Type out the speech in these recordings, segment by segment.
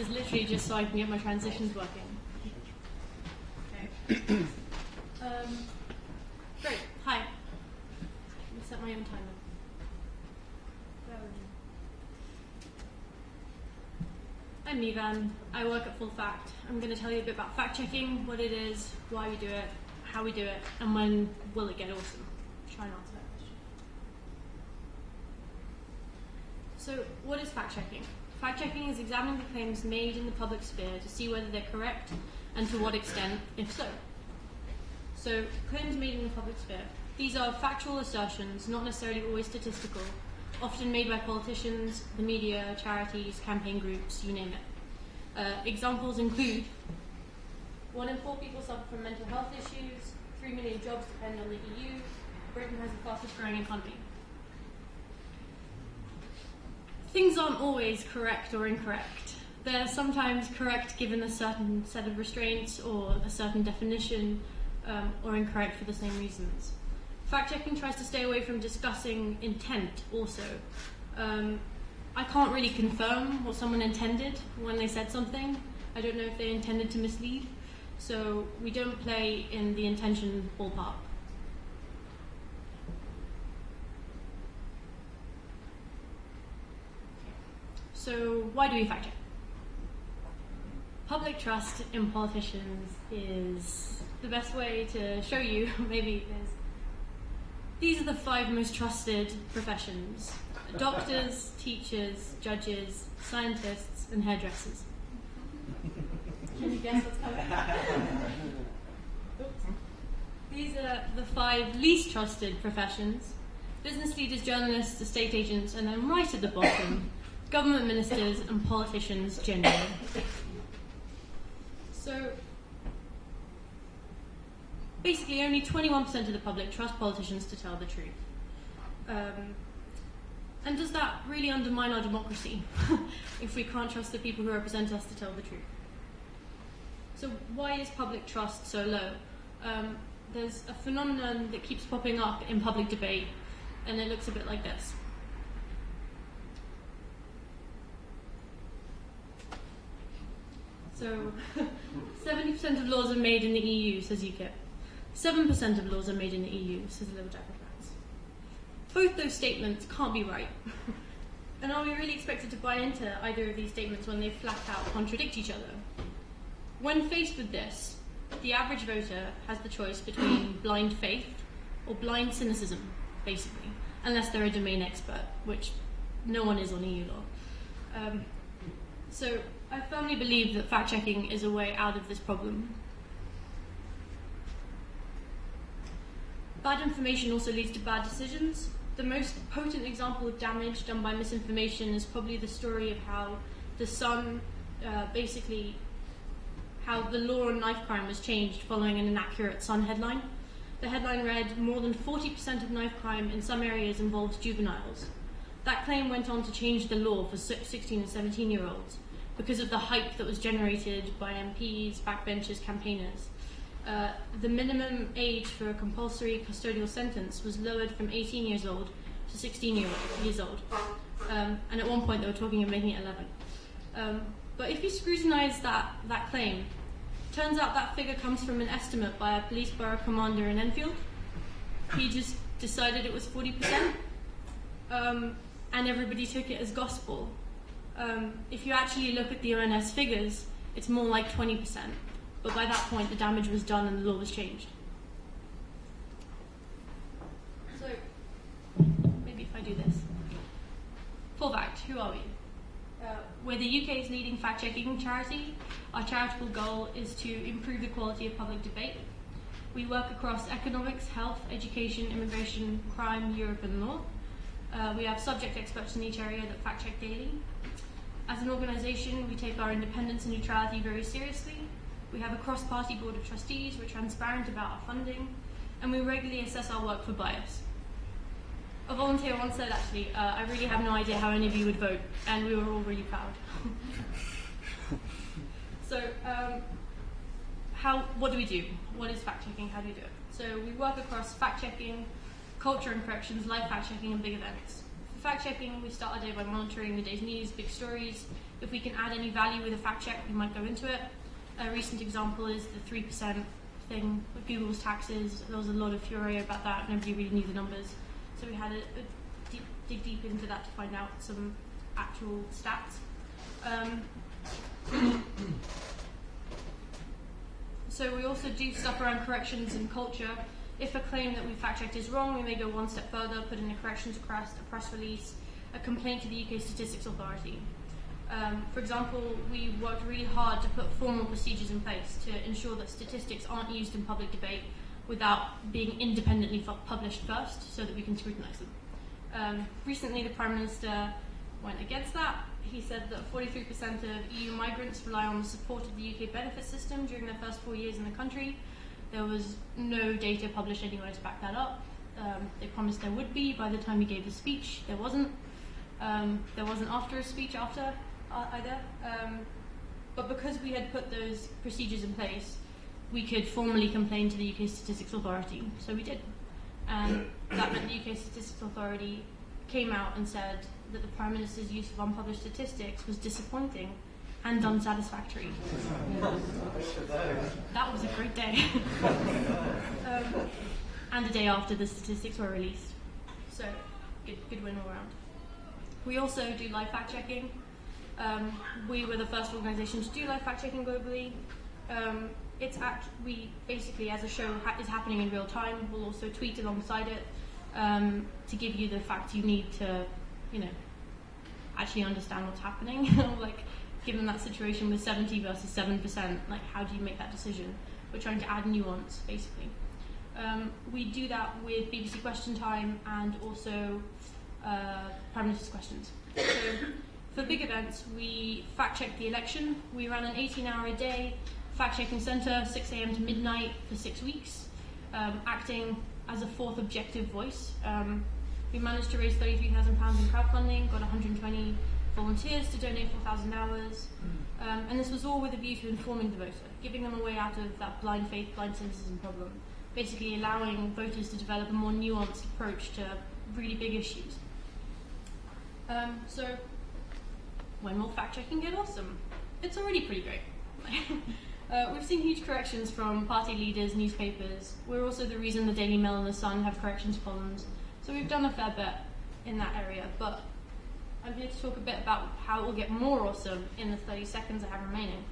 is literally just so I can get my transitions working. Okay. Great. Hi. Let me set my own timer. I'm Mevan. I work at Full Fact. I'm going to tell you a bit about fact-checking, what it is, why we do it, how we do it, and when will it get awesome. Try and answer that question. So, what is fact-checking? Fact-checking is examining the claims made in the public sphere to see whether they're correct and to what extent, if so. So, claims made in the public sphere. These are factual assertions, not necessarily always statistical, often made by politicians, the media, charities, campaign groups, you name it. Examples include 1 in 4 people suffer from mental health issues, 3 million jobs depend on the EU, Britain has the fastest growing economy. Things aren't always correct or incorrect. They're sometimes correct given a certain set of restraints or a certain definition, or incorrect for the same reasons. Fact-checking tries to stay away from discussing intent also. I can't really confirm what someone intended when they said something. I don't know if they intended to mislead, so we don't play in the intention ballpark. So why do we fact-check? Public trust in politicians is the best way to show you, maybe, is these are the 5 most trusted professions: doctors, teachers, judges, scientists, and hairdressers. Can you guess what's coming? These are the 5 least trusted professions: business leaders, journalists, estate agents, and then right at the bottom, government ministers and politicians generally. So, basically, only 21% of the public trust politicians to tell the truth. And does that really undermine our democracy if we can't trust the people who represent us to tell the truth? So why is public trust so low? There's a phenomenon that keeps popping up in public debate, and it looks a bit like this. So, 70% of laws are made in the EU, says UKIP. 7% of laws are made in the EU, says Liberal Democrats. Both those statements can't be right. And are we really expected to buy into either of these statements when they flat out contradict each other? When faced with this, the average voter has the choice between blind faith or blind cynicism, basically, unless they're a domain expert, which no one is on EU law. So I firmly believe that fact-checking is a way out of this problem. Bad information also leads to bad decisions. The most potent example of damage done by misinformation is probably the story of how the Sun, basically, how the law on knife crime was changed following an inaccurate Sun headline. The headline read, "More than 40% of knife crime in some areas involves juveniles." That claim went on to change the law for 16 and 17-year-olds because of the hype that was generated by MPs, backbenchers, campaigners. The minimum age for a compulsory custodial sentence was lowered from 18 years old to 16 years old. And at one point they were talking of making it 11. But if you scrutinise that claim, turns out that figure comes from an estimate by a police borough commander in Enfield. He just decided it was 40%, and everybody took it as gospel. If you actually look at the ONS figures, it's more like 20%. But by that point, the damage was done and the law was changed. So, maybe if I do this. Full fact, who are we? We're the UK's leading fact-checking charity. Our charitable goal is to improve the quality of public debate. We work across economics, health, education, immigration, crime, Europe and law. We have subject experts in each area that fact-check daily. As an organisation, we take our independence and neutrality very seriously. We have a cross-party board of trustees, we're transparent about our funding, and we regularly assess our work for bias. A volunteer once said, actually, I really have no idea how any of you would vote, and we were all really proud. So, what do we do? What is fact-checking? How do we do it? So we work across fact-checking, culture and corrections, live fact-checking, and big events. For fact-checking, we start our day by monitoring the day's news, big stories. If we can add any value with a fact-check, we might go into it. A recent example is the 3% thing with Google's taxes. There was a lot of furore about that. Nobody really knew the numbers. So we had to dig deep into that to find out some actual stats. So we also do stuff around corrections and culture. If a claim that we fact-checked is wrong, we may go one step further, put in a corrections request, a press release, a complaint to the UK Statistics Authority. For example, we worked really hard to put formal procedures in place to ensure that statistics aren't used in public debate without being independently published first, so that we can scrutinise them. Recently, the Prime Minister went against that. He said that 43% of EU migrants rely on the support of the UK benefit system during their first 4 years in the country. There was no data published anywhere to back that up. They promised there would be by the time he gave the speech. There wasn't. There wasn't after his speech either. But because we had put those procedures in place, we could formally complain to the UK Statistics Authority. So we did. And that meant the UK Statistics Authority came out and said that the Prime Minister's use of unpublished statistics was disappointing and unsatisfactory. That was a great day. And the day after the statistics were released. So, good win all around. We also do live fact-checking. We were the first organisation to do live fact-checking globally. We basically, as a show is happening in real time, we'll also tweet alongside it to give you the facts you need to, actually understand what's happening. Like, given that situation with 70 versus 7%, like, how do you make that decision? We're trying to add nuance, basically. We do that with BBC Question Time and also Prime Minister's Questions. So, for big events, we fact-check the election. We ran an 18-hour-a-day fact-checking centre, 6 a.m. to midnight for 6 weeks, acting as a fourth objective voice. We managed to raise £33,000 in crowdfunding, got 120 volunteers to donate 4,000 hours, and this was all with a view to informing the voter, giving them a way out of that blind faith, blind cynicism problem, basically allowing voters to develop a more nuanced approach to really big issues. So, when will fact-checking get awesome? It's already pretty great. We've seen huge corrections from party leaders, newspapers. We're also the reason the Daily Mail and the Sun have corrections columns. So we've done a fair bit in that area, but I'm here to talk a bit about how it will get more awesome in the 30 seconds I have remaining.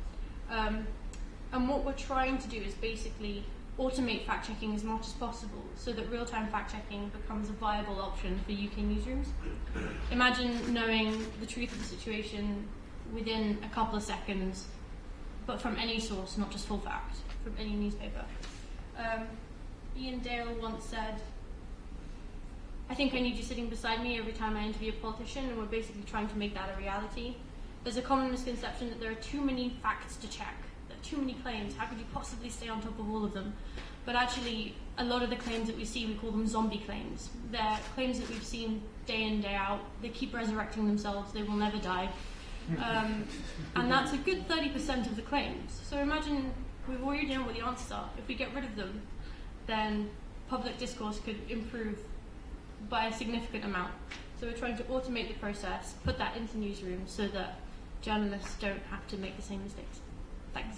And what we're trying to do is basically automate fact-checking as much as possible so that real-time fact-checking becomes a viable option for UK newsrooms. Imagine knowing the truth of the situation within a couple of seconds, but from any source, not just full fact, from any newspaper. Ian Dale once said, "I think I need you sitting beside me every time I interview a politician," and we're basically trying to make that a reality. There's a common misconception that there are too many facts to check, there are too many claims, how could you possibly stay on top of all of them? But actually, a lot of the claims that we see, we call them zombie claims. They're claims that we've seen day in, day out, they keep resurrecting themselves, they will never die. And that's a good 30% of the claims. So imagine we've already known what the answers are. If we get rid of them, then public discourse could improve by a significant amount. So we're trying to automate the process, put that into newsrooms so that journalists don't have to make the same mistakes. Thanks.